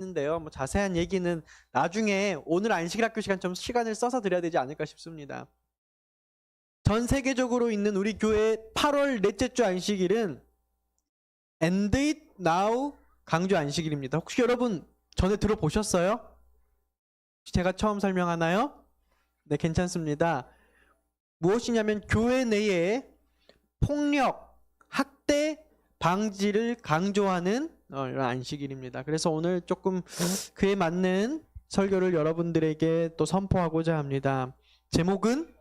있는데요. 뭐 자세한 얘기는 나중에 오늘 안식일 학교 시간 좀 시간을 써서 드려야 되지 않을까 싶습니다. 전 세계적으로 있는 우리 교회 8월 넷째 주 안식일은 End It Now 강조 안식일입니다. 혹시 여러분 전에 들어보셨어요? 제가 처음 설명하나요? 네, 괜찮습니다. 무엇이냐면 교회 내에 폭력, 학대 방지를 강조하는 이런 안식일입니다. 그래서 오늘 조금 그에 맞는 설교를 여러분들에게 또 선포하고자 합니다. 제목은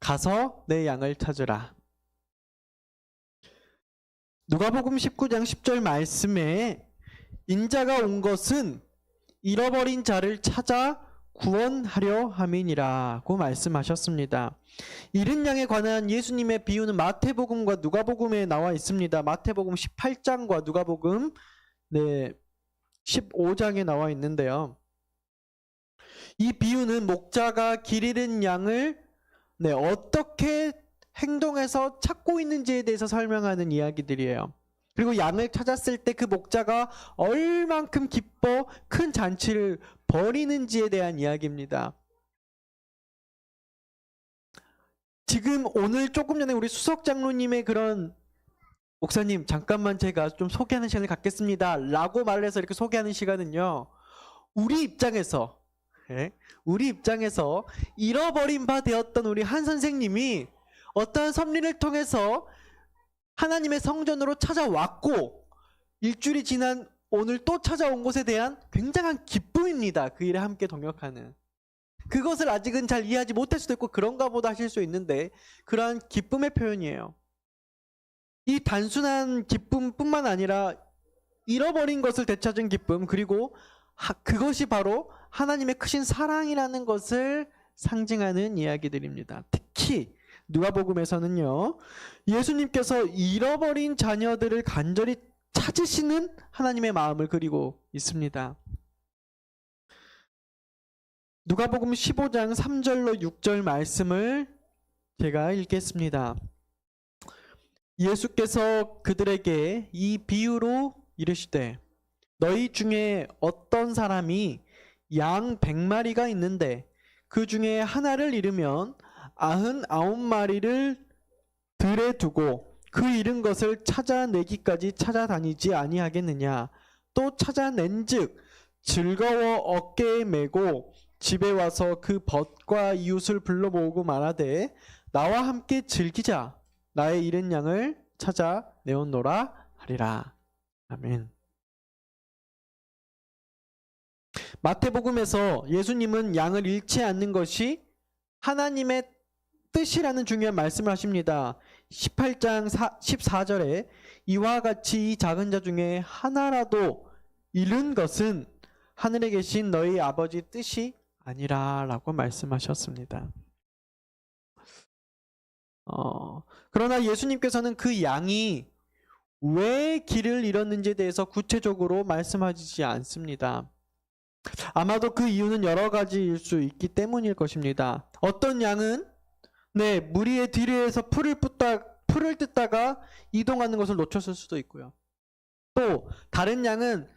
가서 내 양을 찾으라. 누가복음 19장 10절 말씀에 인자가 온 것은 잃어버린 자를 찾아 구원하려 함이니라고 말씀하셨습니다. 잃은 양에 관한 예수님의 비유는 마태복음과 누가복음에 나와 있습니다. 마태복음 18장과 누가복음 15장에 나와 있는데요. 이 비유는 목자가 길 잃은 양을 어떻게 행동해서 찾고 있는지에 대해서 설명하는 이야기들이에요. 그리고 양을 찾았을 때 그 목자가 얼만큼 기뻐 큰 잔치를 벌이는지에 대한 이야기입니다. 지금 오늘 조금 전에 우리 수석 장로님의 그런 목사님 잠깐만 제가 좀 소개하는 시간을 갖겠습니다 라고 말을 해서 이렇게 소개하는 시간은요, 우리 입장에서 잃어버린 바 되었던 우리 한 선생님이 어떠한 섭리를 통해서 하나님의 성전으로 찾아왔고 일주일이 지난 오늘 또 찾아온 것에 대한 굉장한 기쁨입니다. 그 일에 함께 동역하는. 그것을 아직은 잘 이해하지 못할 수도 있고 그런가 보다 하실 수 있는데 그러한 기쁨의 표현이에요. 이 단순한 기쁨뿐만 아니라 잃어버린 것을 되찾은 기쁨, 그리고 그것이 바로 하나님의 크신 사랑이라는 것을 상징하는 이야기들입니다. 특히 누가복음에서는요, 예수님께서 잃어버린 자녀들을 간절히 찾으시는 하나님의 마음을 그리고 있습니다. 누가복음 15장 3절로 6절 말씀을 제가 읽겠습니다. 예수께서 그들에게 이 비유로 이르시되 너희 중에 어떤 사람이 양 100마리가 있는데 그 중에 하나를 잃으면 99마리를 들에 두고 그 잃은 것을 찾아내기까지 찾아다니지 아니하겠느냐. 또 찾아낸즉 즐거워 어깨에 메고 집에 와서 그 벗과 이웃을 불러 모으고 말하되 나와 함께 즐기자. 나의 잃은 양을 찾아내었노라 하리라. 아멘. 마태복음에서 예수님은 양을 잃지 않는 것이 하나님의 뜻이라는 중요한 말씀을 하십니다. 18장 14절에 이와 같이 이 작은 자 중에 하나라도 잃은 것은 하늘에 계신 너희 아버지 뜻이 아니라 라고 말씀하셨습니다. 그러나 예수님께서는 그 양이 왜 길을 잃었는지에 대해서 구체적으로 말씀하시지 않습니다. 아마도 그 이유는 여러 가지일 수 있기 때문일 것입니다. 어떤 양은 무리의 뒤에서 풀을 뜯다가 이동하는 것을 놓쳤을 수도 있고요. 또 다른 양은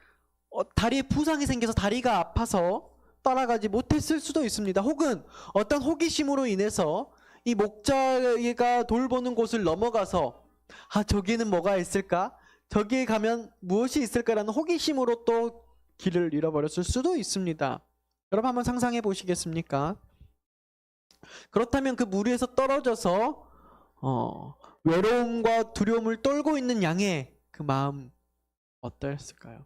다리에 부상이 생겨서 다리가 아파서 따라가지 못했을 수도 있습니다. 혹은 어떤 호기심으로 인해서 이 목자가 돌보는 곳을 넘어가서 저기에는 뭐가 있을까? 저기에 가면 무엇이 있을까라는 호기심으로 또 길을 잃어버렸을 수도 있습니다. 여러분 한번 상상해 보시겠습니까? 그렇다면 그 무리에서 떨어져서 외로움과 두려움을 떨고 있는 양의 그 마음 어떠했을까요?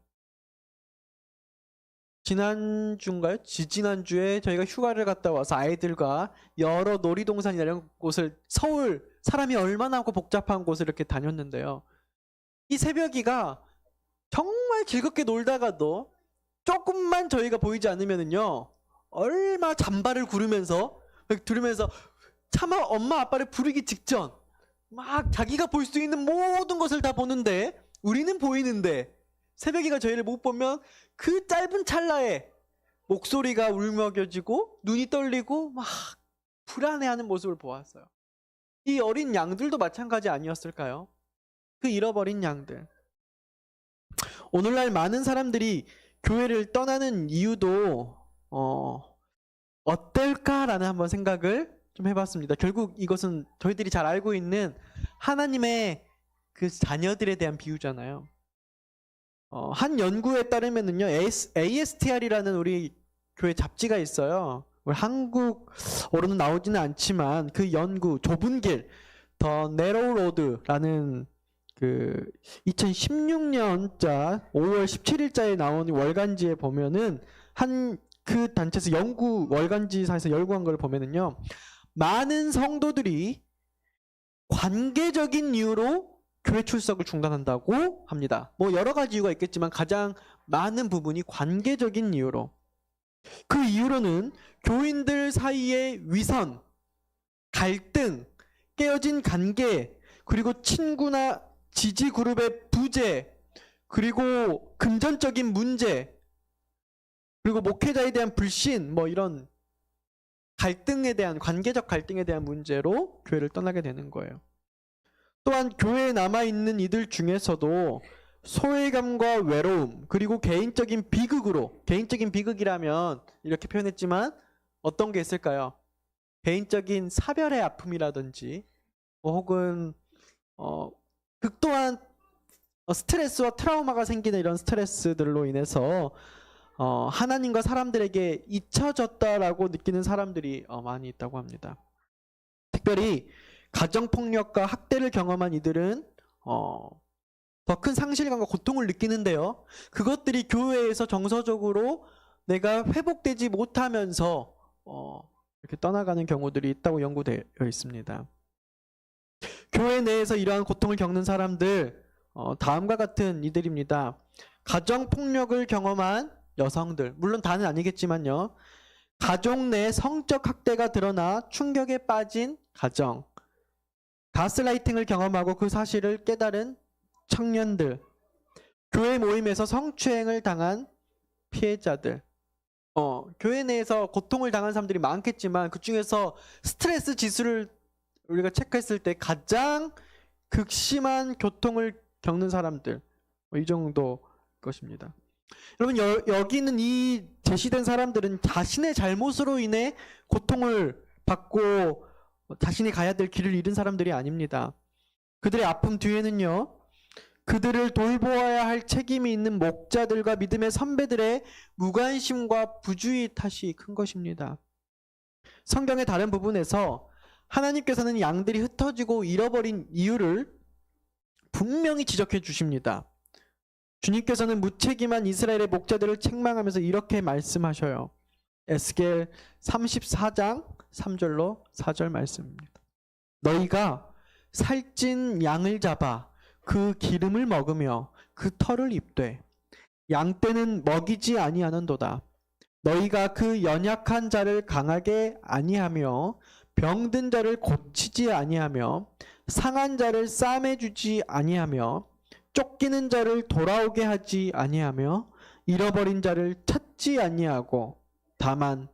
지난주인가요? 지지난주에 저희가 휴가를 갔다 와서 아이들과 여러 놀이동산이나 이런 곳을, 서울 사람이 얼마나 많고 복잡한 곳을 이렇게 다녔는데요. 이 새벽이가 정말 즐겁게 놀다가도 조금만 저희가 보이지 않으면은요, 얼마 잠바를 들으면서 차마 엄마 아빠를 부르기 직전 막 자기가 볼 수 있는 모든 것을 다 보는데, 우리는 보이는데 새벽이가 저희를 못 보면 그 짧은 찰나에 목소리가 울먹여지고 눈이 떨리고 막 불안해하는 모습을 보았어요. 이 어린 양들도 마찬가지 아니었을까요? 그 잃어버린 양들. 오늘날 많은 사람들이 교회를 떠나는 이유도 어떨까라는 한번 생각을 좀 해봤습니다. 결국 이것은 저희들이 잘 알고 있는 하나님의 그 자녀들에 대한 비유잖아요. 한 연구에 따르면은요, ASTR이라는 우리 교회 잡지가 있어요. 우리 한국어로는 나오지는 않지만 그 연구 좁은 길, 더 네로우 로드라는 그 2016년자 5월 17일자에 나온 월간지에 보면은 한 그 단체에서 월간지사에서 연구한 걸 보면은요, 많은 성도들이 관계적인 이유로 교회 출석을 중단한다고 합니다. 뭐 여러 가지 이유가 있겠지만 가장 많은 부분이 관계적인 이유로. 그 이유로는 교인들 사이의 위선, 갈등, 깨어진 관계, 그리고 친구나 지지 그룹의 부재, 그리고 금전적인 문제, 그리고 목회자에 대한 불신, 뭐 이런 갈등에 대한, 관계적 갈등에 대한 문제로 교회를 떠나게 되는 거예요. 또한 교회에 남아있는 이들 중에서도 소외감과 외로움, 그리고 개인적인 비극으로, 개인적인 비극이라면 이렇게 표현했지만 어떤 게 있을까요? 개인적인 사별의 아픔이라든지 혹은 극도한 스트레스와 트라우마가 생기는 이런 스트레스들로 인해서 하나님과 사람들에게 잊혀졌다라고 느끼는 사람들이 많이 있다고 합니다. 특별히 가정폭력과 학대를 경험한 이들은 더 큰 상실감과 고통을 느끼는데요. 그것들이 교회에서 정서적으로 내가 회복되지 못하면서 이렇게 떠나가는 경우들이 있다고 연구되어 있습니다. 교회 내에서 이러한 고통을 겪는 사람들, 다음과 같은 이들입니다. 가정폭력을 경험한 여성들, 물론 다는 아니겠지만요. 가족 내 성적 학대가 드러나 충격에 빠진 가정, 가스라이팅을 경험하고 그 사실을 깨달은 청년들, 교회 모임에서 성추행을 당한 피해자들. 교회 내에서 고통을 당한 사람들이 많겠지만 그 중에서 스트레스 지수를 우리가 체크했을 때 가장 극심한 고통을 겪는 사람들, 이 정도 것입니다. 여러분, 여기 있는 이 제시된 사람들은 자신의 잘못으로 인해 고통을 받고 자신이 가야 될 길을 잃은 사람들이 아닙니다. 그들의 아픔 뒤에는요, 그들을 돌보아야 할 책임이 있는 목자들과 믿음의 선배들의 무관심과 부주의 탓이 큰 것입니다. 성경의 다른 부분에서 하나님께서는 양들이 흩어지고 잃어버린 이유를 분명히 지적해 주십니다. 주님께서는 무책임한 이스라엘의 목자들을 책망하면서 이렇게 말씀하셔요. 에스겔 34장 3절로 4절 말씀입니다. 너희가 살찐 양을 잡아 그 기름을 먹으며 그 털을 입되 양떼는 먹이지 아니하는도다. 너희가 그 연약한 자를 강하게 아니하며 병든 자를 고치지 아니하며 상한 자를 싸매주지 아니하며 쫓기는 자를 돌아오게 하지 아니하며 잃어버린 자를 찾지 아니하고 다만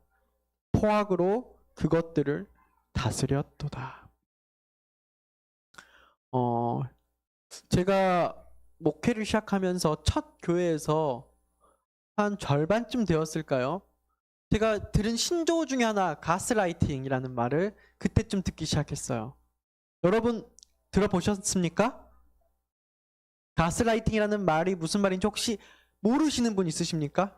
포악으로 그것들을 다스렸도다. 제가 목회를 시작하면서 첫 교회에서 한 절반쯤 되었을까요? 제가 들은 신조어 중에 하나, 가스라이팅이라는 말을 그때쯤 듣기 시작했어요. 여러분 들어보셨습니까? 가스라이팅이라는 말이 무슨 말인지 혹시 모르시는 분 있으십니까?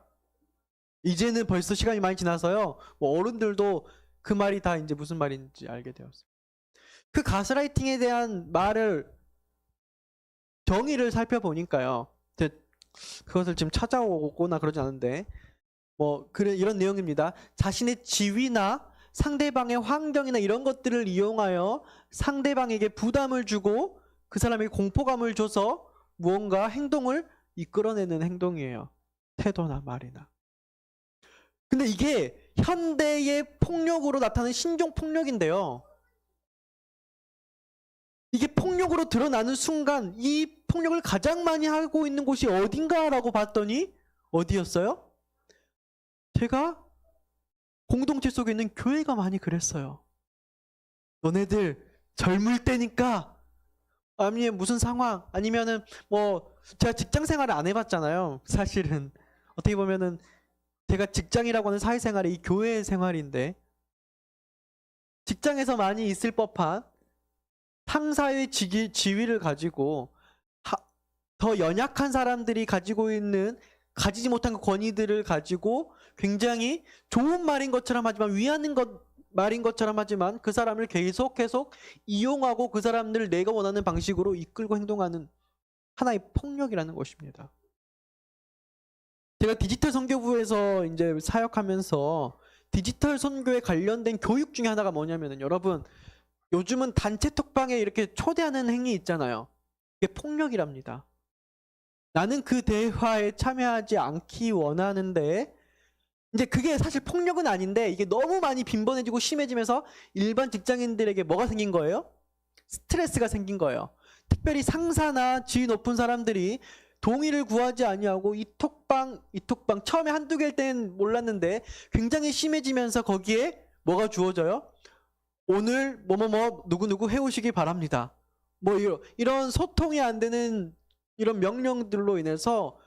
이제는 벌써 시간이 많이 지나서요, 뭐 어른들도 그 말이 다 이제 무슨 말인지 알게 되었어요. 그 가스라이팅에 대한 말을 정의를 살펴보니까요, 그것을 지금 찾아오거나 그러지 않은데 이런 내용입니다. 자신의 지위나 상대방의 환경이나 이런 것들을 이용하여 상대방에게 부담을 주고 그 사람에게 공포감을 줘서 무언가 행동을 이끌어내는 행동이에요. 태도나 말이나. 근데 이게 현대의 폭력으로 나타나는 신종 폭력인데요, 이게 폭력으로 드러나는 순간 이 폭력을 가장 많이 하고 있는 곳이 어딘가라고 봤더니 어디였어요? 제가 공동체 속에 있는 교회가 많이 그랬어요. 너네들 젊을 때니까, 아니면 무슨 상황, 아니면은 제가 직장 생활을 안 해봤잖아요. 사실은 어떻게 보면은 제가 직장이라고 하는 사회생활이 이 교회 생활인데, 직장에서 많이 있을 법한 상사의 지위를 가지고 더 연약한 사람들이 가지고 있는 가지지 못한 그 권위들을 가지고 굉장히 좋은 말인 것처럼 하지만 위하는 말인 것처럼 하지만 그 사람을 계속 이용하고 그 사람들을 내가 원하는 방식으로 이끌고 행동하는 하나의 폭력이라는 것입니다. 제가 디지털 선교부에서 이제 사역하면서 디지털 선교에 관련된 교육 중에 하나가 뭐냐면은, 여러분 요즘은 단체 톡방에 이렇게 초대하는 행위 있잖아요. 이게 폭력이랍니다. 나는 그 대화에 참여하지 않기 원하는데, 이제 그게 사실 폭력은 아닌데 이게 너무 많이 빈번해지고 심해지면서 일반 직장인들에게 뭐가 생긴 거예요? 스트레스가 생긴 거예요. 특별히 상사나 지위 높은 사람들이 동의를 구하지 아니하고 이 톡방 처음에 한두 개일 땐 몰랐는데 굉장히 심해지면서 거기에 뭐가 주어져요? 오늘 뭐뭐뭐 누구누구 해오시기 바랍니다. 뭐 이런 소통이 안 되는 이런 명령들로 인해서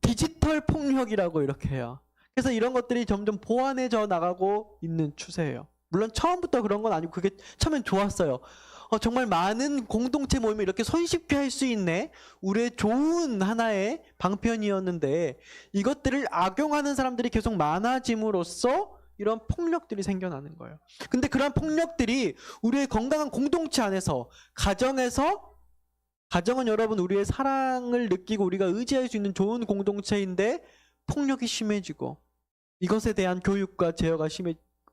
디지털 폭력이라고 이렇게 해요. 그래서 이런 것들이 점점 보완해져 나가고 있는 추세예요. 물론 처음부터 그런 건 아니고 그게 처음엔 좋았어요. 정말 많은 공동체 모임을 이렇게 손쉽게 할 수 있네. 우리의 좋은 하나의 방편이었는데 이것들을 악용하는 사람들이 계속 많아짐으로써 이런 폭력들이 생겨나는 거예요. 근데 그런 폭력들이 우리의 건강한 공동체 안에서, 가정은 여러분 우리의 사랑을 느끼고 우리가 의지할 수 있는 좋은 공동체인데 폭력이 심해지고 이것에 대한 교육과 제어가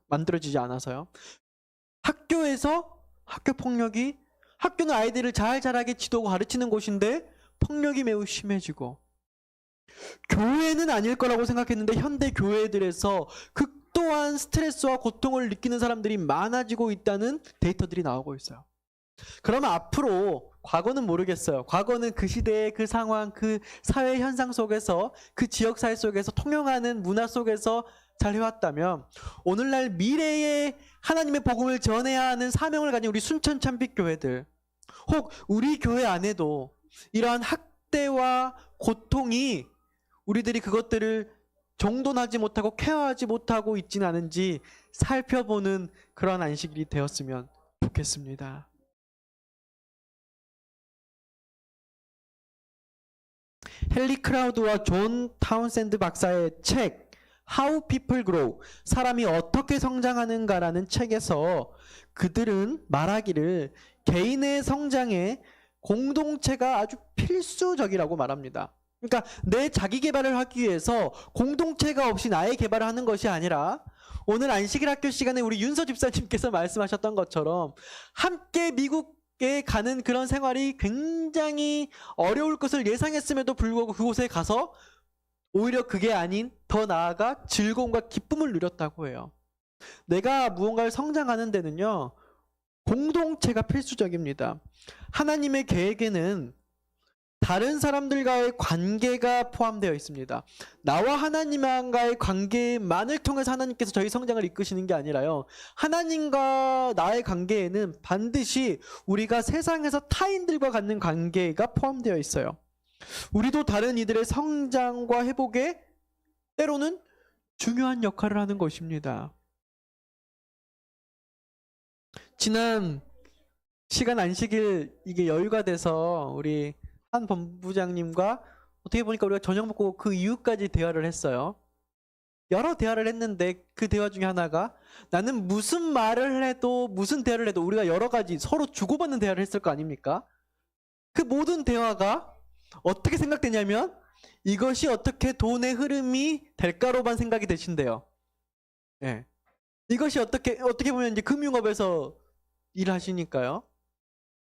만들어지지 않아서요. 학교 폭력이, 학교는 아이들을 잘 자라게 지도하고 가르치는 곳인데 폭력이 매우 심해지고, 교회는 아닐 거라고 생각했는데 현대 교회들에서 극도한 스트레스와 고통을 느끼는 사람들이 많아지고 있다는 데이터들이 나오고 있어요. 그러면 앞으로, 과거는 모르겠어요. 과거는 그 시대의 그 상황, 그 사회 현상 속에서, 그 지역사회 속에서 통용하는 문화 속에서 잘 해왔다면 오늘날 미래의 하나님의 복음을 전해야 하는 사명을 가진 우리 순천 참빛교회들, 혹 우리 교회 안에도 이러한 학대와 고통이 우리들이 그것들을 정돈하지 못하고 케어하지 못하고 있지는 않은지 살펴보는 그런 안식일이 되었으면 좋겠습니다. 헨리 크라우드와 존 타운센드 박사의 책 How People Grow, 사람이 어떻게 성장하는가라는 책에서 그들은 말하기를 개인의 성장에 공동체가 아주 필수적이라고 말합니다. 그러니까 내 자기 개발을 하기 위해서 공동체가 없이 나의 개발을 하는 것이 아니라, 오늘 안식일 학교 시간에 우리 윤서 집사님께서 말씀하셨던 것처럼 함께 미국에 가는 그런 생활이 굉장히 어려울 것을 예상했음에도 불구하고 그곳에 가서 오히려 그게 아닌 더 나아가 즐거움과 기쁨을 누렸다고 해요. 내가 무언가를 성장하는 데는요, 공동체가 필수적입니다. 하나님의 계획에는 다른 사람들과의 관계가 포함되어 있습니다. 나와 하나님과의 관계만을 통해서 하나님께서 저희 성장을 이끄시는 게 아니라요, 하나님과 나의 관계에는 반드시 우리가 세상에서 타인들과 갖는 관계가 포함되어 있어요. 우리도 다른 이들의 성장과 회복에 때로는 중요한 역할을 하는 것입니다. 지난 시간 안식일 이게 여유가 돼서 우리 한 본부장님과 어떻게 보니까 우리가 저녁 먹고 그 이후까지 대화를 했어요. 여러 대화를 했는데 그 대화 중에 하나가, 나는 무슨 말을 해도 무슨 대화를 해도 우리가 여러 가지 서로 주고받는 대화를 했을 거 아닙니까? 그 모든 대화가 어떻게 생각되냐면 이것이 어떻게 돈의 흐름이 될까로만 생각이 되신대요. 예. 이것이 어떻게 보면 이제 금융업에서 일하시니까요.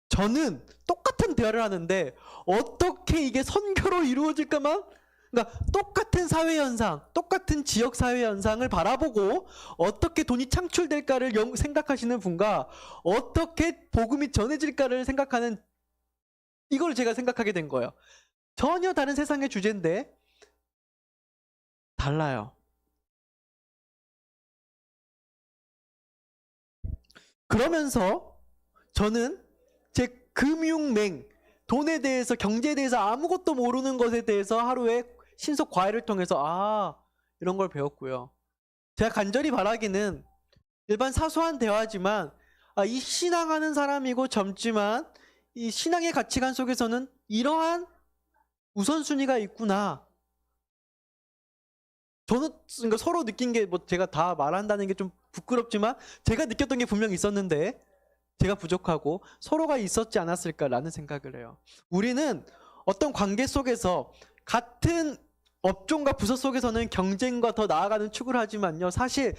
저는 똑같은 대화를 하는데 어떻게 이게 선교로 이루어질까만, 그러니까 똑같은 사회 현상, 똑같은 지역 사회 현상을 바라보고 어떻게 돈이 창출될까를 생각하시는 분과 어떻게 복음이 전해질까를 생각하는, 이걸 제가 생각하게 된 거예요. 전혀 다른 세상의 주제인데 달라요. 그러면서 저는 제 금융맹, 돈에 대해서, 경제에 대해서 아무것도 모르는 것에 대해서 하루에 신속 과외를 통해서 이런 걸 배웠고요. 제가 간절히 바라기는 일반 사소한 대화지만 이 신앙하는 사람이고 젊지만 이 신앙의 가치관 속에서는 이러한 우선순위가 있구나. 저는 그러니까 서로 느낀 게 뭐 제가 다 말한다는 게 좀 부끄럽지만 제가 느꼈던 게 분명히 있었는데 제가 부족하고 서로가 있었지 않았을까라는 생각을 해요. 우리는 어떤 관계 속에서 같은 업종과 부서 속에서는 경쟁과 더 나아가는 축을 하지만요. 사실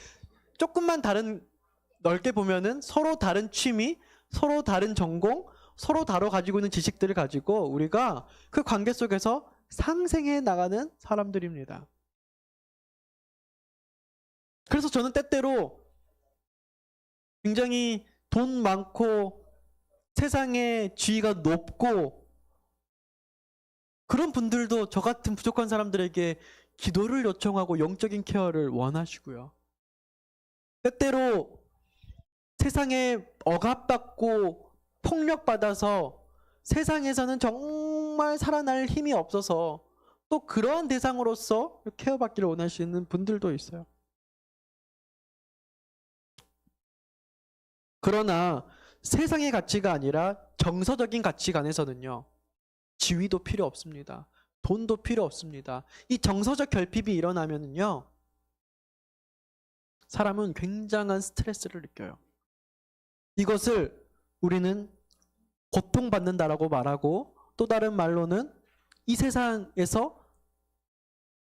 조금만 다른 넓게 보면은 서로 다른 취미, 서로 다른 전공, 서로 다뤄 가지고 있는 지식들을 가지고 우리가 그 관계 속에서 상생해 나가는 사람들입니다. 그래서 저는 때때로 굉장히 돈 많고 세상의 지위가 높고 그런 분들도 저 같은 부족한 사람들에게 기도를 요청하고 영적인 케어를 원하시고요. 때때로 세상에 억압받고 폭력받아서 세상에서는 정말 살아날 힘이 없어서 또 그러한 대상으로서 케어받기를 원하시는 분들도 있어요. 그러나 세상의 가치가 아니라 정서적인 가치관에서는요. 지위도 필요 없습니다. 돈도 필요 없습니다. 이 정서적 결핍이 일어나면은요. 사람은 굉장한 스트레스를 느껴요. 이것을 우리는 고통받는다라고 말하고 또 다른 말로는 이 세상에서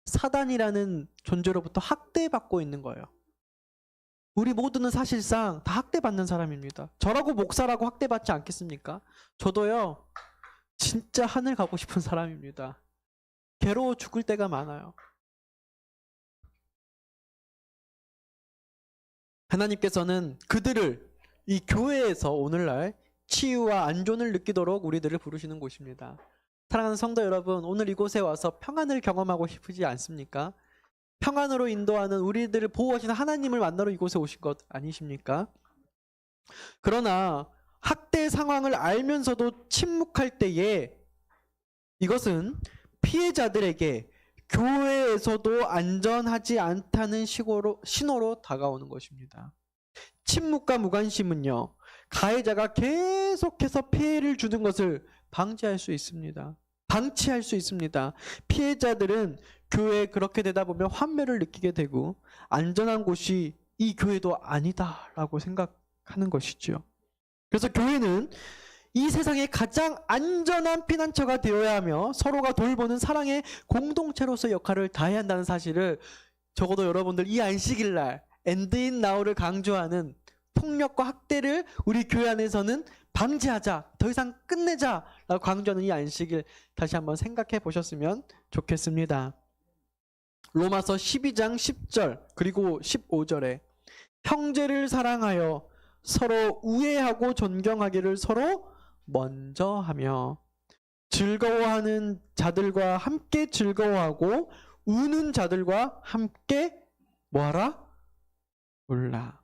사단이라는 존재로부터 학대받고 있는 거예요. 우리 모두는 사실상 다 학대받는 사람입니다. 저라고 목사라고 학대받지 않겠습니까? 저도요. 진짜 하늘 가고 싶은 사람입니다. 괴로워 죽을 때가 많아요. 하나님께서는 그들을 이 교회에서 오늘날 치유와 안존을 느끼도록 우리들을 부르시는 곳입니다. 사랑하는 성도 여러분, 오늘 이곳에 와서 평안을 경험하고 싶으지 않습니까? 평안으로 인도하는 우리들을 보호하시는 하나님을 만나러 이곳에 오신 것 아니십니까? 그러나 학대 상황을 알면서도 침묵할 때에 이것은 피해자들에게 교회에서도 안전하지 않다는 신호로 다가오는 것입니다. 침묵과 무관심은요, 가해자가 계속해서 피해를 주는 것을 방지할 수 있습니다. 방치할 수 있습니다. 피해자들은 교회에 그렇게 되다 보면 환멸을 느끼게 되고 안전한 곳이 이 교회도 아니다라고 생각하는 것이죠. 그래서 교회는 이 세상의 가장 안전한 피난처가 되어야 하며 서로가 돌보는 사랑의 공동체로서의 역할을 다해야 한다는 사실을 적어도 여러분들 이 안식일 날 엔드 인 나우를 강조하는 폭력과 학대를 우리 교회 안에서는 방지하자, 더 이상 끝내자라고 강조하는 이 안식일 다시 한번 생각해 보셨으면 좋겠습니다. 로마서 12장 10절 그리고 15절에 형제를 사랑하여 서로 우애하고 존경하기를 서로 먼저 하며 즐거워하는 자들과 함께 즐거워하고 우는 자들과 함께 뭐하라? 울라.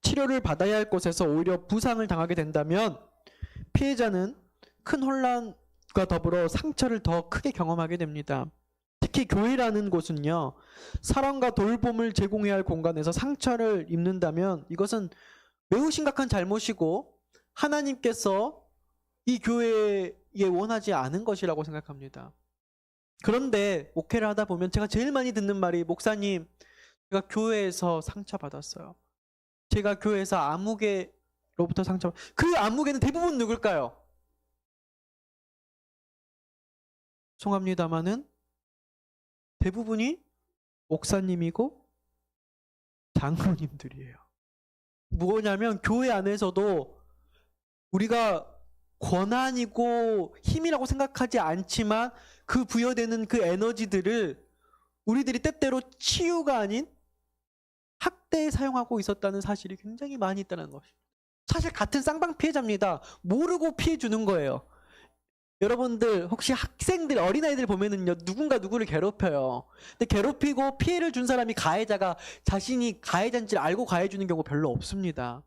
치료를 받아야 할 곳에서 오히려 부상을 당하게 된다면 피해자는 큰 혼란과 더불어 상처를 더 크게 경험하게 됩니다. 특히 교회라는 곳은요, 사랑과 돌봄을 제공해야 할 공간에서 상처를 입는다면 이것은 매우 심각한 잘못이고 하나님께서 이 교회에 원하지 않은 것이라고 생각합니다. 그런데 목회를 하다 보면 제가 제일 많이 듣는 말이 목사님, 제가 교회에서 상처받았어요. 제가 교회에서 아무개로부터 그 아무개는 대부분 누굴까요? 죄송합니다마는 대부분이 목사님이고 장로님들이에요. 뭐냐면 교회 안에서도 우리가 권한이고 힘이라고 생각하지 않지만 그 부여되는 그 에너지들을 우리들이 때때로 치유가 아닌 학대에 사용하고 있었다는 사실이 굉장히 많이 있다는 것입니다. 사실 같은 쌍방 피해자입니다. 모르고 피해 주는 거예요. 여러분들 혹시 학생들, 어린아이들 보면은요, 누군가 누구를 괴롭혀요. 근데 괴롭히고 피해를 준 사람이 가해자가 자신이 가해자인지 알고 가해주는 경우 별로 없습니다.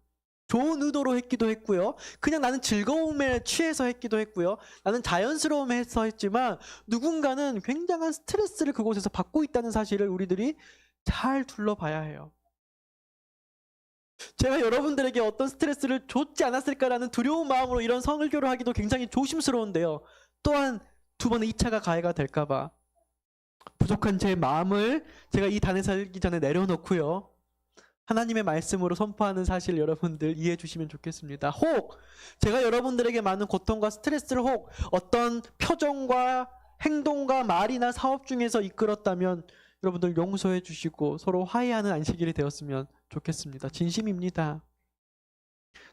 좋은 의도로 했기도 했고요. 그냥 나는 즐거움에 취해서 했기도 했고요. 나는 자연스러움에 해서 했지만 누군가는 굉장한 스트레스를 그곳에서 받고 있다는 사실을 우리들이 잘 둘러봐야 해요. 제가 여러분들에게 어떤 스트레스를 줬지 않았을까라는 두려운 마음으로 이런 설교를 하기도 굉장히 조심스러운데요. 또한 두 번의 2차가 가해가 될까봐 부족한 제 마음을 제가 이 단에 살기 전에 내려놓고요. 하나님의 말씀으로 선포하는 사실 여러분들 이해해 주시면 좋겠습니다. 혹 제가 여러분들에게 많은 고통과 스트레스를 혹 어떤 표정과 행동과 말이나 사업 중에서 이끌었다면 여러분들 용서해 주시고 서로 화해하는 안식일이 되었으면 좋겠습니다. 진심입니다.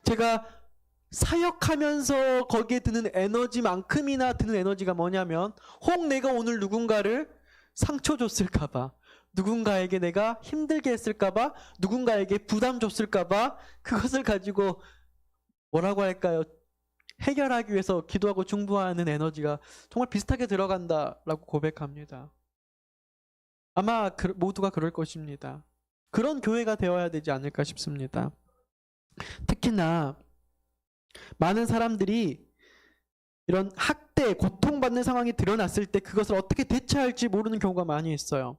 제가 사역하면서 거기에 드는 에너지만큼이나 드는 에너지가 뭐냐면 혹 내가 오늘 누군가를 상처 줬을까봐, 누군가에게 내가 힘들게 했을까봐, 누군가에게 부담 줬을까봐 그것을 가지고 뭐라고 할까요? 해결하기 위해서 기도하고 중보하는 에너지가 정말 비슷하게 들어간다라고 고백합니다. 아마 모두가 그럴 것입니다. 그런 교회가 되어야 되지 않을까 싶습니다. 특히나 많은 사람들이 이런 학대, 고통받는 상황이 드러났을 때 그것을 어떻게 대처할지 모르는 경우가 많이 있어요.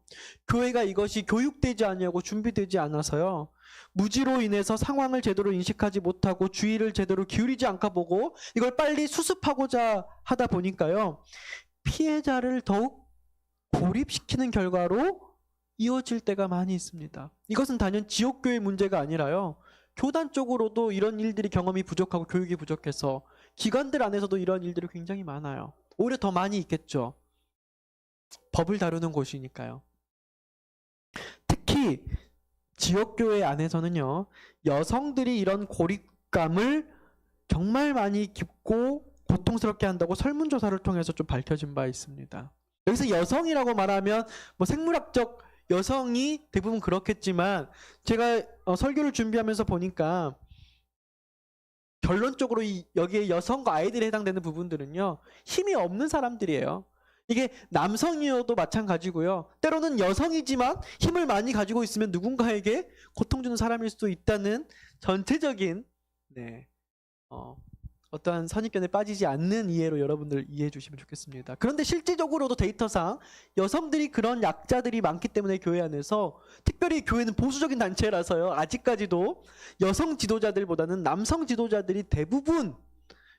교회가 이것이 교육되지 아니하고 준비되지 않아서요. 무지로 인해서 상황을 제대로 인식하지 못하고 주의를 제대로 기울이지 않고 보고 이걸 빨리 수습하고자 하다 보니까요. 피해자를 더욱 고립시키는 결과로 이어질 때가 많이 있습니다. 이것은 단연 지옥교회 문제가 아니라요. 교단 쪽으로도 이런 일들이 경험이 부족하고 교육이 부족해서 기관들 안에서도 이런 일들이 굉장히 많아요. 오히려 더 많이 있겠죠. 법을 다루는 곳이니까요. 특히 지역교회 안에서는요. 여성들이 이런 고립감을 정말 많이 깊고 고통스럽게 한다고 설문조사를 통해서 좀 밝혀진 바 있습니다. 여기서 여성이라고 말하면 뭐 생물학적 여성이 대부분 그렇겠지만 제가 설교를 준비하면서 보니까 결론적으로 여기에 여성과 아이들에 해당되는 부분들은요. 힘이 없는 사람들이에요. 이게 남성이어도 마찬가지고요. 때로는 여성이지만 힘을 많이 가지고 있으면 누군가에게 고통 주는 사람일 수도 있다는 전체적인 어떠한 선입견에 빠지지 않는 이해로 여러분들 이해해 주시면 좋겠습니다. 그런데 실질적으로도 데이터상 여성들이 그런 약자들이 많기 때문에 교회 안에서 특별히 교회는 보수적인 단체라서요. 아직까지도 여성 지도자들보다는 남성 지도자들이 대부분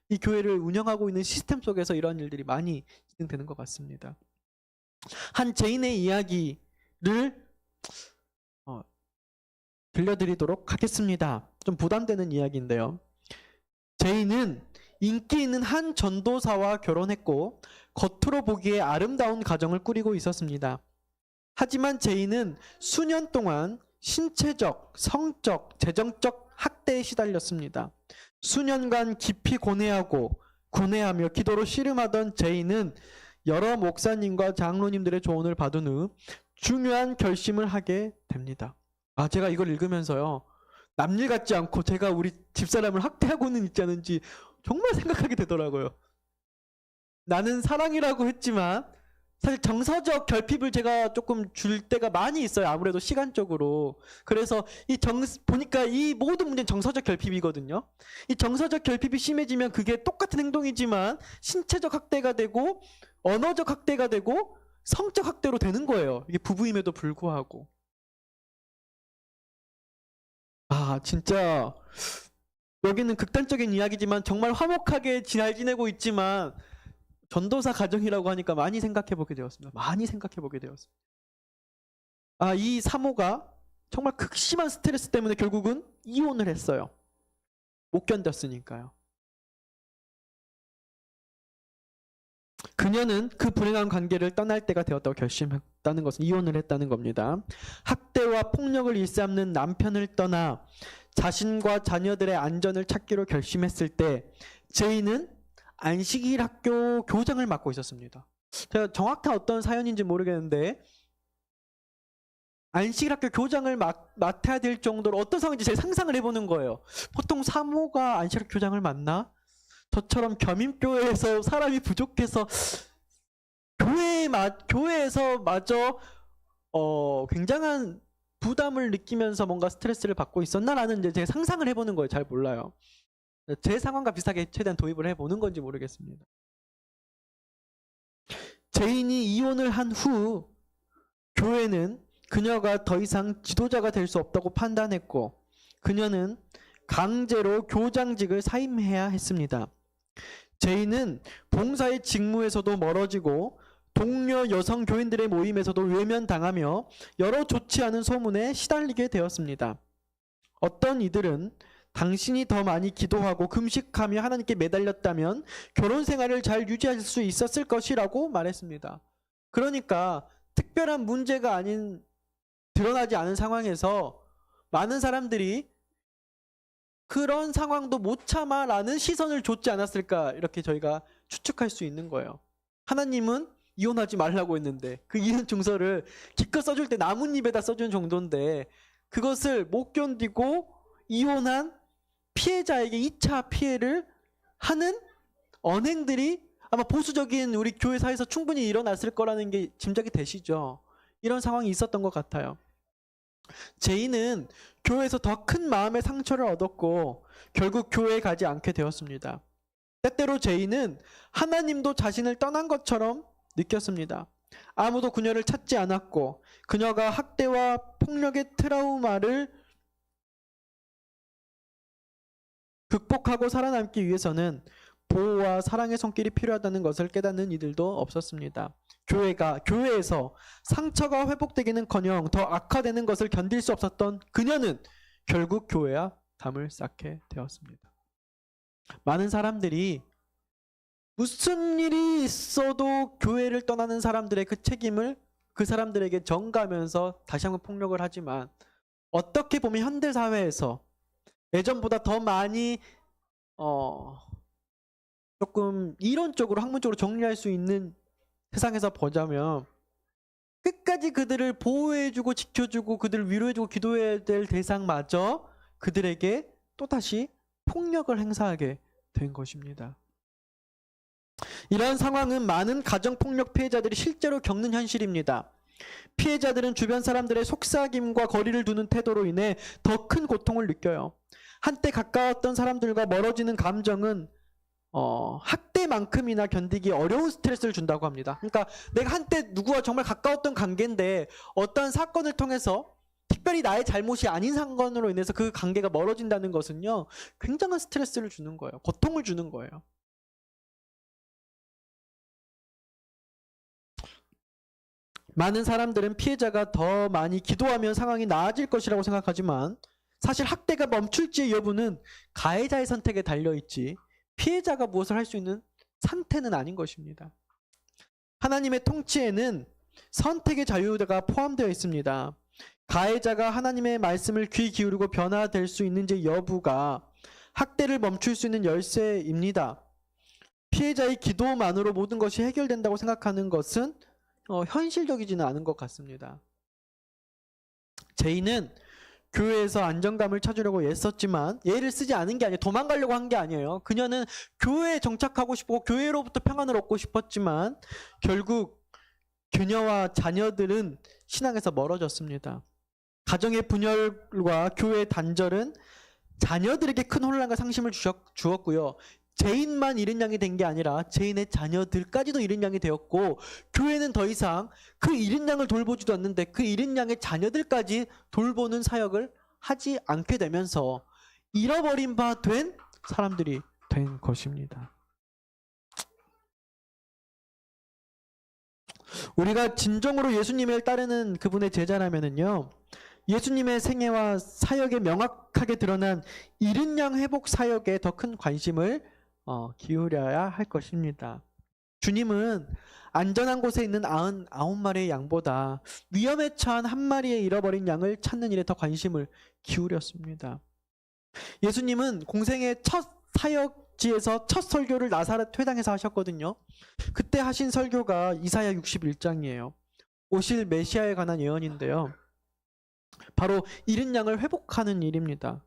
이 교회를 운영하고 있는 시스템 속에서 이러한 일들이 많이 진행되는 것 같습니다. 한 죄인의 이야기를 들려드리도록 하겠습니다. 좀 부담되는 이야기인데요. 죄인은 인기 있는 한 전도사와 결혼했고 겉으로 보기에 아름다운 가정을 꾸리고 있었습니다. 하지만 죄인은 수년 동안 신체적, 성적, 재정적 학대에 시달렸습니다. 수년간 깊이 고뇌하며 기도로 씨름하던 죄인은 여러 목사님과 장로님들의 조언을 받은 후 중요한 결심을 하게 됩니다. 제가 이걸 읽으면서요. 남일 같지 않고 제가 우리 집사람을 학대하고는 있지 않은지 정말 생각하게 되더라고요. 나는 사랑이라고 했지만 사실 정서적 결핍을 제가 조금 줄 때가 많이 있어요. 아무래도 시간적으로. 그래서 보니까 이 모든 문제는 정서적 결핍이거든요. 이 정서적 결핍이 심해지면 그게 똑같은 행동이지만 신체적 학대가 되고 언어적 학대가 되고 성적 학대로 되는 거예요. 이게 부부임에도 불구하고. 진짜 여기는 극단적인 이야기지만 정말 화목하게 잘 지내고 있지만 전도사 가정이라고 하니까 많이 생각해 보게 되었습니다. 이 사모가 정말 극심한 스트레스 때문에 결국은 이혼을 했어요. 못 견뎠으니까요. 그녀는 그 불행한 관계를 떠날 때가 되었다고 결심했다는 것은 이혼을 했다는 겁니다. 학대와 폭력을 일삼는 남편을 떠나 자신과 자녀들의 안전을 찾기로 결심했을 때 죄인은 안식일 학교 교장을 맡고 있었습니다. 제가 정확한 어떤 사연인지 모르겠는데 안식일 학교 교장을 맡아야 될 정도로 어떤 상황인지 제가 상상을 해보는 거예요. 보통 사모가 안식일 학교 교장을 맡나? 저처럼 겸임교회에서 사람이 부족해서 교회에서 마저 굉장한 부담을 느끼면서 뭔가 스트레스를 받고 있었나라는 이제 제가 상상을 해보는 거예요. 잘 몰라요. 제 상황과 비슷하게 최대한 도입을 해보는 건지 모르겠습니다. 제인이 이혼을 한 후 교회는 그녀가 더 이상 지도자가 될 수 없다고 판단했고 그녀는 강제로 교장직을 사임해야 했습니다. 제인은 봉사의 직무에서도 멀어지고 동료 여성 교인들의 모임에서도 외면당하며 여러 좋지 않은 소문에 시달리게 되었습니다. 어떤 이들은 당신이 더 많이 기도하고 금식하며 하나님께 매달렸다면 결혼 생활을 잘 유지할 수 있었을 것이라고 말했습니다. 그러니까 특별한 문제가 아닌 드러나지 않은 상황에서 많은 사람들이 그런 상황도 못 참아라는 시선을 줬지 않았을까 이렇게 저희가 추측할 수 있는 거예요. 하나님은 이혼하지 말라고 했는데 그 이혼 증서를 기껏 써줄 때 나뭇잎에다 써준 정도인데 그것을 못 견디고 이혼한 피해자에게 2차 피해를 하는 언행들이 아마 보수적인 우리 교회 사회에서 충분히 일어났을 거라는 게 짐작이 되시죠. 이런 상황이 있었던 것 같아요. 제인은 교회에서 더 큰 마음의 상처를 얻었고 결국 교회에 가지 않게 되었습니다. 때때로 제인은 하나님도 자신을 떠난 것처럼 느꼈습니다. 아무도 그녀를 찾지 않았고 그녀가 학대와 폭력의 트라우마를 극복하고 살아남기 위해서는 보호와 사랑의 손길이 필요하다는 것을 깨닫는 이들도 없었습니다. 교회에서 상처가 회복되기는커녕 더 악화되는 것을 견딜 수 없었던 그녀는 결국 교회와 담을 쌓게 되었습니다. 많은 사람들이 무슨 일이 있어도 교회를 떠나는 사람들의 그 책임을 그 사람들에게 전가하면서 다시 한번 폭력을 하지만 어떻게 보면 현대사회에서 예전보다 더 많이 조금 이론적으로 학문적으로 정리할 수 있는 세상에서 보자면 끝까지 그들을 보호해주고 지켜주고 그들을 위로해주고 기도해야 될 대상마저 그들에게 또다시 폭력을 행사하게 된 것입니다. 이러한 상황은 많은 가정폭력 피해자들이 실제로 겪는 현실입니다. 피해자들은 주변 사람들의 속삭임과 거리를 두는 태도로 인해 더 큰 고통을 느껴요. 한때 가까웠던 사람들과 멀어지는 감정은 학대만큼이나 견디기 어려운 스트레스를 준다고 합니다. 그러니까 내가 한때 누구와 정말 가까웠던 관계인데 어떠한 사건을 통해서 특별히 나의 잘못이 아닌 사건으로 인해서 그 관계가 멀어진다는 것은요, 굉장한 스트레스를 주는 거예요. 고통을 주는 거예요. 많은 사람들은 피해자가 더 많이 기도하면 상황이 나아질 것이라고 생각하지만 사실 학대가 멈출지의 여부는 가해자의 선택에 달려있지 피해자가 무엇을 할 수 있는 상태는 아닌 것입니다. 하나님의 통치에는 선택의 자유가 포함되어 있습니다. 가해자가 하나님의 말씀을 귀 기울이고 변화될 수 있는지 여부가 학대를 멈출 수 있는 열쇠입니다. 피해자의 기도만으로 모든 것이 해결된다고 생각하는 것은 현실적이지는 않은 것 같습니다. 제인은 교회에서 안정감을 찾으려고 애썼지만 예를 쓰지 않은 게 아니에요. 도망가려고 한 게 아니에요. 그녀는 교회에 정착하고 싶고 교회로부터 평안을 얻고 싶었지만 결국 그녀와 자녀들은 신앙에서 멀어졌습니다. 가정의 분열과 교회의 단절은 자녀들에게 큰 혼란과 상심을 주었고요. 제인만 잃은 양이 된 게 아니라 제인의 자녀들까지도 잃은 양이 되었고 교회는 더 이상 그 잃은 양을 돌보지도 않는데 그 잃은 양의 자녀들까지 돌보는 사역을 하지 않게 되면서 잃어버린 바 된 사람들이 된 것입니다. 우리가 진정으로 예수님을 따르는 그분의 제자라면은요, 예수님의 생애와 사역에 명확하게 드러난 잃은 양 회복 사역에 더 큰 관심을 기울여야 할 것입니다. 주님은 안전한 곳에 있는 99마리의 양보다 위험에 처한 한 마리의 잃어버린 양을 찾는 일에 더 관심을 기울였습니다. 예수님은 공생의 첫 사역지에서 첫 설교를 나사렛 회당에서 하셨거든요. 그때 하신 설교가 이사야 61장이에요. 오실 메시아에 관한 예언인데요. 바로 잃은 양을 회복하는 일입니다.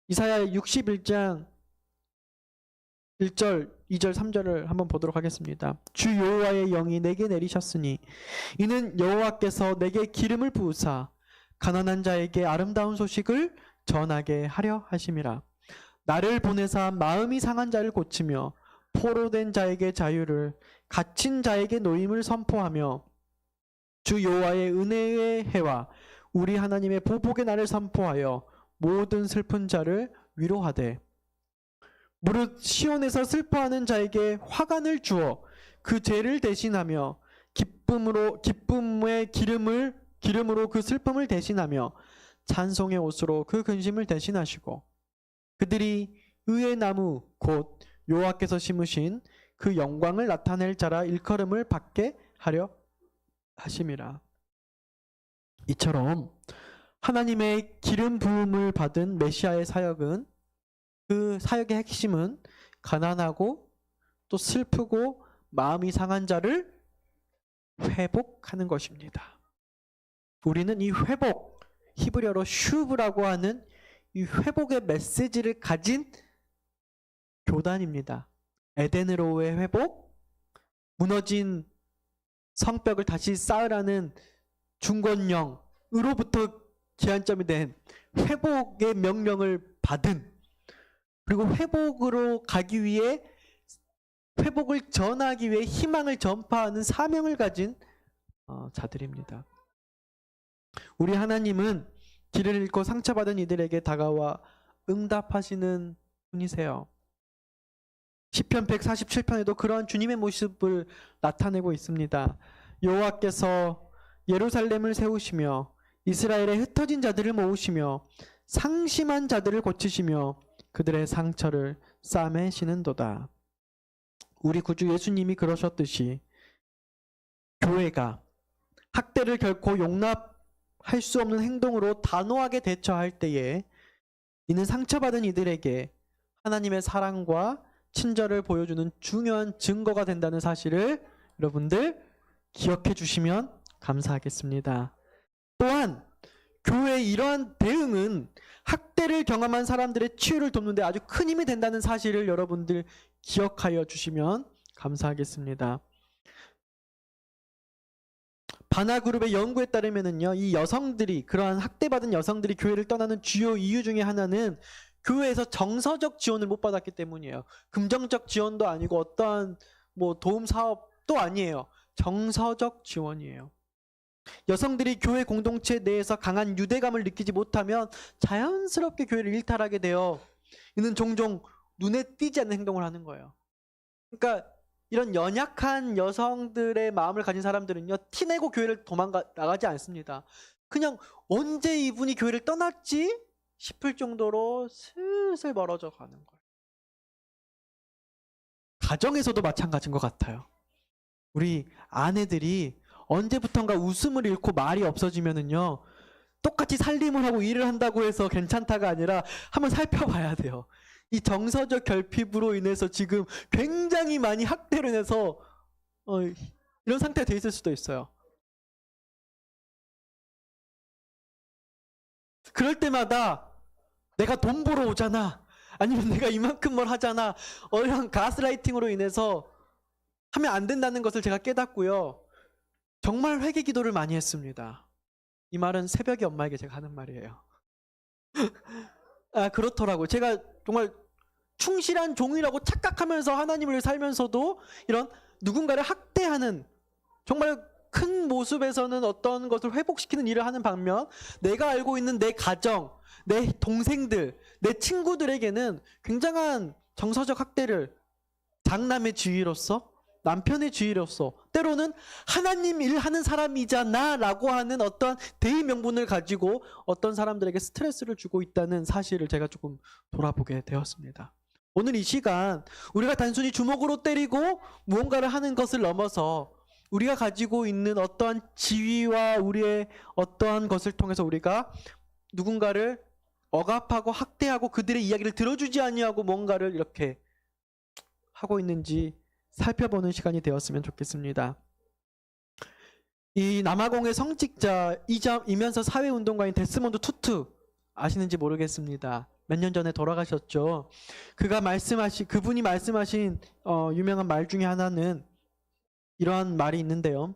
이사야 61장 1절, 2절, 3절을 한번 보도록 하겠습니다. 주 여호와의 영이 내게 내리셨으니 이는 여호와께서 내게 기름을 부으사 가난한 자에게 아름다운 소식을 전하게 하려 하심이라. 나를 보내사 마음이 상한 자를 고치며 포로된 자에게 자유를, 갇힌 자에게 노임을 선포하며 주 여호와의 은혜의 해와 우리 하나님의 보복의 날을 선포하여 모든 슬픈 자를 위로하되, 무릇 시온에서 슬퍼하는 자에게 화관을 주어 그 죄를 대신하며 기쁨의 기름으로 그 슬픔을 대신하며 찬송의 옷으로 그 근심을 대신하시고, 그들이 의의 나무 곧 여호와께서 심으신 그 영광을 나타낼 자라 일컬음을 받게 하려 하심이라. 이처럼 하나님의 기름 부음을 받은 메시아의 사역은, 그 사역의 핵심은 가난하고 또 슬프고 마음이 상한 자를 회복하는 것입니다. 우리는 이 회복, 히브리어로 슈브라고 하는 이 회복의 메시지를 가진 교단입니다. 에덴으로의 회복, 무너진 성벽을 다시 쌓으라는 중권령으로부터 기한점이 된 회복의 명령을 받은, 그리고 회복으로 가기 위해, 회복을 전하기 위해 희망을 전파하는 사명을 가진 자들입니다. 우리 하나님은 길을 잃고 상처받은 이들에게 다가와 응답하시는 분이세요. 시편 147편에도 그러한 주님의 모습을 나타내고 있습니다. 여호와께서 예루살렘을 세우시며 이스라엘의 흩어진 자들을 모으시며 상심한 자들을 고치시며 그들의 상처를 싸매시는도다. 우리 구주 예수님이 그러셨듯이 교회가 학대를 결코 용납할 수 없는 행동으로 단호하게 대처할 때에 이는 상처받은 이들에게 하나님의 사랑과 친절을 보여주는 중요한 증거가 된다는 사실을 여러분들 기억해 주시면 감사하겠습니다. 또한 교회의 이러한 대응은 학대를 경험한 사람들의 치유를 돕는 데 아주 큰 힘이 된다는 사실을 여러분들 기억하여 주시면 감사하겠습니다. 바나그룹의 연구에 따르면은요, 이 여성들이, 그러한 학대받은 여성들이 교회를 떠나는 주요 이유 중에 하나는 교회에서 정서적 지원을 못 받았기 때문이에요. 금전적 지원도 아니고 어떠한 도움 사업도 아니에요. 정서적 지원이에요. 여성들이 교회 공동체 내에서 강한 유대감을 느끼지 못하면 자연스럽게 교회를 일탈하게 되어 이는 종종 눈에 띄지 않는 행동을 하는 거예요. 그러니까 이런 연약한 여성들의 마음을 가진 사람들은요, 티내고 교회를 나가지 않습니다. 그냥 언제 이분이 교회를 떠났지 싶을 정도로 슬슬 멀어져 가는 거예요. 가정에서도 마찬가지인 것 같아요. 우리 아내들이 언제부턴가 웃음을 잃고 말이 없어지면은요, 똑같이 살림을 하고 일을 한다고 해서 괜찮다가 아니라 한번 살펴봐야 돼요. 이 정서적 결핍으로 인해서 지금 굉장히 많이 학대로 인해서 이런 상태가 돼 있을 수도 있어요. 그럴 때마다 내가 돈 벌어 오잖아, 아니면 내가 이만큼 뭘 하잖아, 이런 가스라이팅으로 인해서 하면 안 된다는 것을 제가 깨닫고요, 정말 회개 기도를 많이 했습니다. 이 말은 새벽에 엄마에게 제가 하는 말이에요. 그렇더라고요. 제가 정말 충실한 종이라고 착각하면서 하나님을 위해 살면서도 이런 누군가를 학대하는 정말 큰 모습에서는 어떤 것을 회복시키는 일을 하는 반면, 내가 알고 있는 내 가정, 내 동생들, 내 친구들에게는 굉장한 정서적 학대를 장남의 지위로서, 남편의 지위로서, 때로는 하나님 일하는 사람이잖아 라고 하는 어떤 대의 명분을 가지고 어떤 사람들에게 스트레스를 주고 있다는 사실을 제가 조금 돌아보게 되었습니다. 오늘 이 시간 우리가 단순히 주먹으로 때리고 무언가를 하는 것을 넘어서 우리가 가지고 있는 어떠한 지위와 우리의 어떠한 것을 통해서 우리가 누군가를 억압하고 학대하고 그들의 이야기를 들어주지 아니하고 뭔가를 이렇게 하고 있는지 살펴보는 시간이 되었으면 좋겠습니다. 이 남아공의 성직자이면서 사회운동가인 데스몬드 투투 아시는지 모르겠습니다. 몇 년 전에 돌아가셨죠. 그분이 말씀하신 유명한 말 중에 하나는 이러한 말이 있는데요.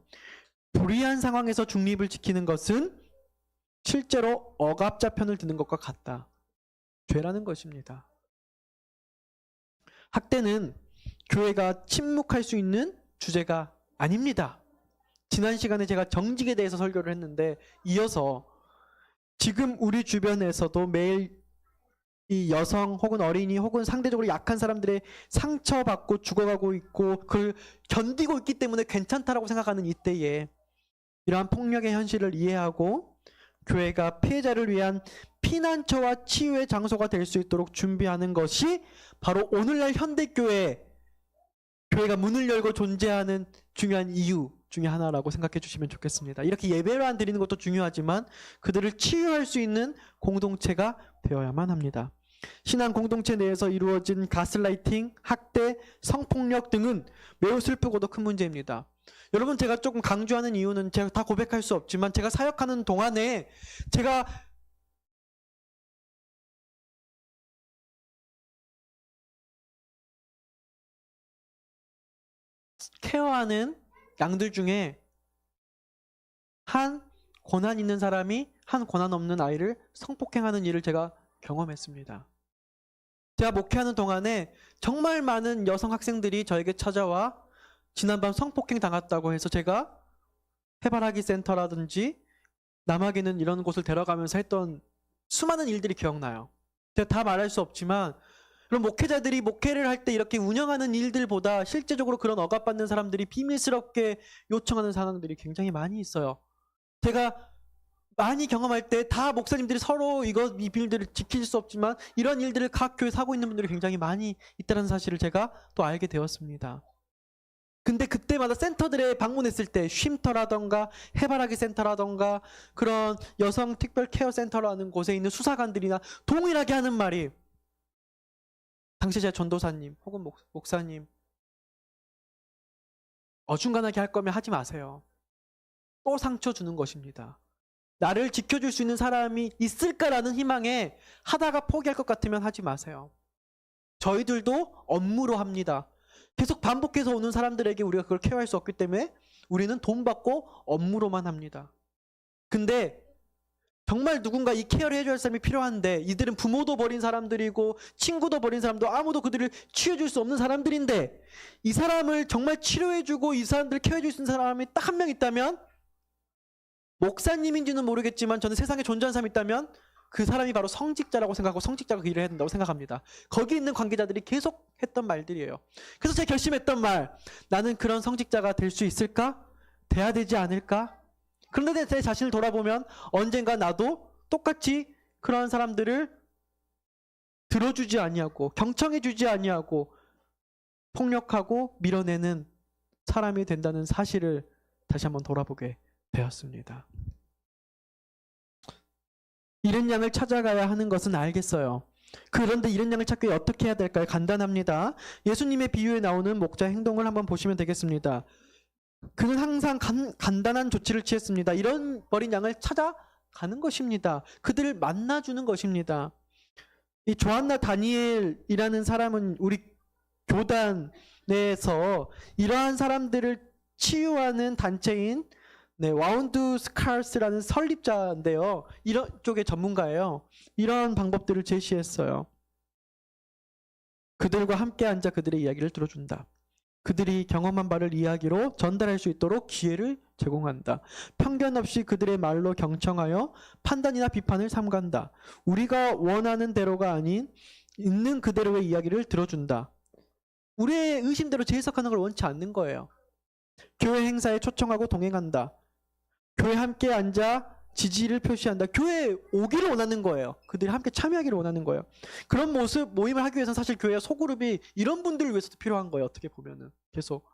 불의한 상황에서 중립을 지키는 것은 실제로 억압자 편을 드는 것과 같다. 죄라는 것입니다. 학대는 교회가 침묵할 수 있는 주제가 아닙니다. 지난 시간에 제가 정직에 대해서 설교를 했는데 이어서 지금 우리 주변에서도 매일 이 여성 혹은 어린이 혹은 상대적으로 약한 사람들의 상처받고 죽어가고 있고 그걸 견디고 있기 때문에 괜찮다라고 생각하는 이때에 이러한 폭력의 현실을 이해하고 교회가 피해자를 위한 피난처와 치유의 장소가 될 수 있도록 준비하는 것이 바로 오늘날 현대교회 교회가 문을 열고 존재하는 중요한 이유 중에 하나라고 생각해 주시면 좋겠습니다. 이렇게 예배를 안 드리는 것도 중요하지만 그들을 치유할 수 있는 공동체가 되어야만 합니다. 신앙 공동체 내에서 이루어진 가스라이팅, 학대, 성폭력 등은 매우 슬프고도 큰 문제입니다. 여러분, 제가 조금 강조하는 이유는 제가 다 고백할 수 없지만 제가 사역하는 동안에 제가 케어하는 양들 중에 한 고난 있는 사람이 한 고난 없는 아이를 성폭행하는 일을 제가 경험했습니다. 제가 목회하는 동안에 정말 많은 여성 학생들이 저에게 찾아와 지난밤 성폭행 당했다고 해서 제가 해바라기 센터라든지 남아기는 이런 곳을 데려가면서 했던 수많은 일들이 기억나요. 제가 다 말할 수 없지만 그럼 목회자들이 목회를 할 때 이렇게 운영하는 일들보다 실제적으로 그런 억압받는 사람들이 비밀스럽게 요청하는 상황들이 굉장히 많이 있어요. 제가 많이 경험할 때 다 목사님들이 서로 이 비밀들을 지킬 수 없지만 이런 일들을 각 교회에서 하고 있는 분들이 굉장히 많이 있다는 사실을 제가 또 알게 되었습니다. 근데 그때마다 센터들에 방문했을 때 쉼터라던가 해바라기 센터라던가 그런 여성 특별 케어 센터라는 곳에 있는 수사관들이나 동일하게 하는 말이 당시 제 전도사님 혹은 목사님 어중간하게 할 거면 하지 마세요. 또 상처 주는 것입니다. 나를 지켜줄 수 있는 사람이 있을까라는 희망에 하다가 포기할 것 같으면 하지 마세요. 저희들도 업무로 합니다. 계속 반복해서 오는 사람들에게 우리가 그걸 케어할 수 없기 때문에 우리는 돈 받고 업무로만 합니다. 근데 정말 누군가 이 케어를 해줘야 할 사람이 필요한데 이들은 부모도 버린 사람들이고 친구도 버린 사람도 아무도 그들을 치유해줄 수 없는 사람들인데 이 사람을 정말 치료해주고 이 사람들을 케어해줄 수 있는 사람이 딱 한 명 있다면 목사님인지는 모르겠지만 저는 세상에 존재하는 사람이 있다면 그 사람이 바로 성직자라고 생각하고 성직자가 그 일을 해야 된다고 생각합니다. 거기 있는 관계자들이 계속 했던 말들이에요. 그래서 제가 결심했던 말, 나는 그런 성직자가 될 수 있을까? 돼야 되지 않을까? 그런데 제 자신을 돌아보면 언젠가 나도 똑같이 그런 사람들을 들어주지 아니하고 경청해주지 아니하고 폭력하고 밀어내는 사람이 된다는 사실을 다시 한번 돌아보게 되었습니다. 이른 양을 찾아가야 하는 것은 알겠어요. 그런데 이른 양을 찾기 위해 어떻게 해야 될까요? 간단합니다. 예수님의 비유에 나오는 목자 행동을 한번 보시면 되겠습니다. 그는 항상 간단한 조치를 취했습니다. 잃어버린 양을 찾아가는 것입니다. 그들을 만나주는 것입니다. 이 조한나 다니엘이라는 사람은 우리 교단 내에서 이러한 사람들을 치유하는 단체인 와운드 스칼스라는 설립자인데요. 이런 쪽의 전문가예요. 이런 방법들을 제시했어요. 그들과 함께 앉아 그들의 이야기를 들어준다. 그들이 경험한 바를 이야기로 전달할 수 있도록 기회를 제공한다. 편견 없이 그들의 말로 경청하여 판단이나 비판을 삼간다. 우리가 원하는 대로가 아닌 있는 그대로의 이야기를 들어준다. 우리의 의심대로 재해석하는 걸 원치 않는 거예요. 교회 행사에 초청하고 동행한다. 교회 함께 앉아 지지를 표시한다. 교회에 오기를 원하는 거예요. 그들이 함께 참여하기를 원하는 거예요. 그런 모임을 하기 위해서는 사실 교회 소그룹이 이런 분들을 위해서도 필요한 거예요. 어떻게 보면은 계속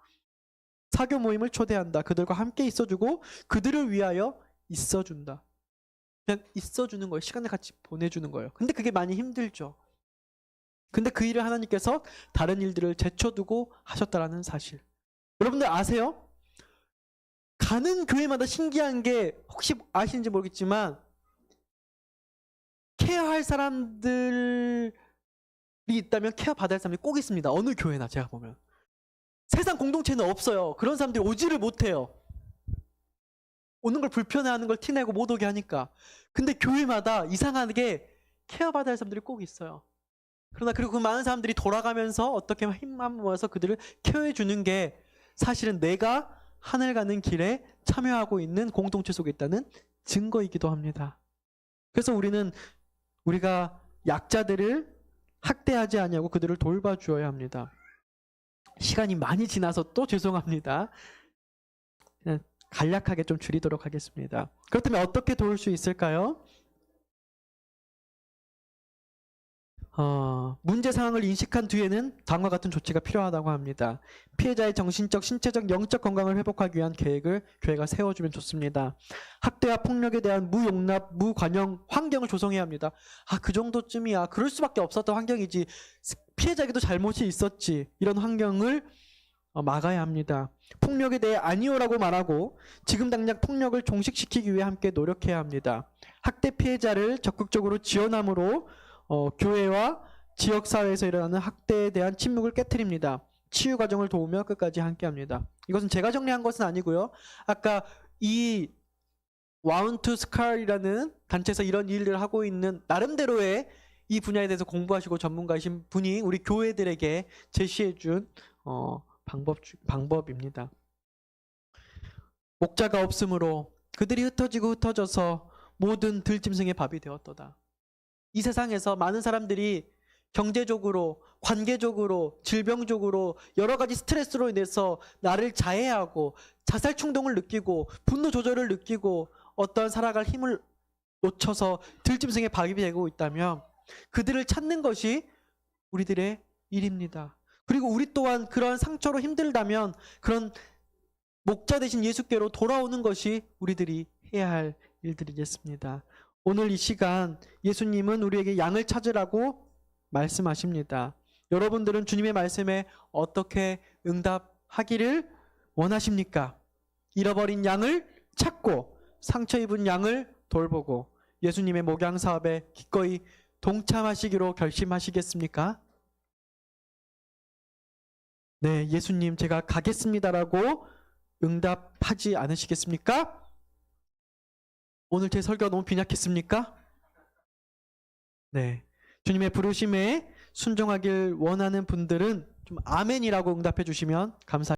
사교 모임을 초대한다. 그들과 함께 있어주고 그들을 위하여 있어준다. 그냥 있어주는 거예요. 시간을 같이 보내주는 거예요. 근데 그게 많이 힘들죠. 근데 그 일을 하나님께서 다른 일들을 제쳐두고 하셨다라는 사실. 여러분들 아세요? 가는 교회마다 신기한 게 혹시 아시는지 모르겠지만 케어할 사람들이 있다면 케어 받을 사람이 꼭 있습니다. 어느 교회나 제가 보면. 세상 공동체는 없어요. 그런 사람들이 오지를 못해요. 오는 걸 불편해하는 걸 티내고 못 오게 하니까. 근데 교회마다 이상하게 케어받아야 할 사람들이 꼭 있어요. 그러나 그리고 그 많은 사람들이 돌아가면서 어떻게 힘만 모아서 그들을 케어해 주는 게 사실은 내가 하늘 가는 길에 참여하고 있는 공동체 속에 있다는 증거이기도 합니다. 그래서 우리가 약자들을 학대하지 아니하고 그들을 돌봐주어야 합니다. 시간이 많이 지나서 또 죄송합니다. 그냥 간략하게 좀 줄이도록 하겠습니다. 그렇다면 어떻게 도울 수 있을까요? 문제 상황을 인식한 뒤에는 다음과 같은 조치가 필요하다고 합니다. 피해자의 정신적, 신체적, 영적 건강을 회복하기 위한 계획을 교회가 세워주면 좋습니다. 학대와 폭력에 대한 무용납, 무관용 환경을 조성해야 합니다. 그 정도쯤이야. 그럴 수밖에 없었던 환경이지. 피해자에게도 잘못이 있었지. 이런 환경을 막아야 합니다. 폭력에 대해 아니오라고 말하고 지금 당장 폭력을 종식시키기 위해 함께 노력해야 합니다. 학대 피해자를 적극적으로 지원함으로 교회와 지역사회에서 일어나는 학대에 대한 침묵을 깨트립니다. 치유 과정을 도우며 끝까지 함께합니다. 이것은 제가 정리한 것은 아니고요. 아까 이 Wound to Scar이라는 단체에서 이런 일을 하고 있는 나름대로의 이 분야에 대해서 공부하시고 전문가이신 분이 우리 교회들에게 제시해준 방법입니다. 목자가 없으므로 그들이 흩어지고 흩어져서 모든 들짐승의 밥이 되었도다. 이 세상에서 많은 사람들이 경제적으로, 관계적으로, 질병적으로 여러 가지 스트레스로 인해서 나를 자해하고 자살 충동을 느끼고 분노 조절을 느끼고 어떤 살아갈 힘을 놓쳐서 들짐승의 밥이 되고 있다면 그들을 찾는 것이 우리들의 일입니다. 그리고 우리 또한 그런 상처로 힘들다면 그런 목자 되신 예수께로 돌아오는 것이 우리들이 해야 할 일들이겠습니다. 오늘 이 시간 예수님은 우리에게 양을 찾으라고 말씀하십니다. 여러분들은 주님의 말씀에 어떻게 응답하기를 원하십니까? 잃어버린 양을 찾고 상처 입은 양을 돌보고 예수님의 목양 사업에 기꺼이 동참하시기로 결심하시겠습니까? 네, 예수님 제가 가겠습니다라고 응답하지 않으시겠습니까? 오늘 제 설교가 너무 빈약했습니까? 네. 주님의 부르심에 순종하길 원하는 분들은 좀 아멘이라고 응답해 주시면 감사하겠습니다.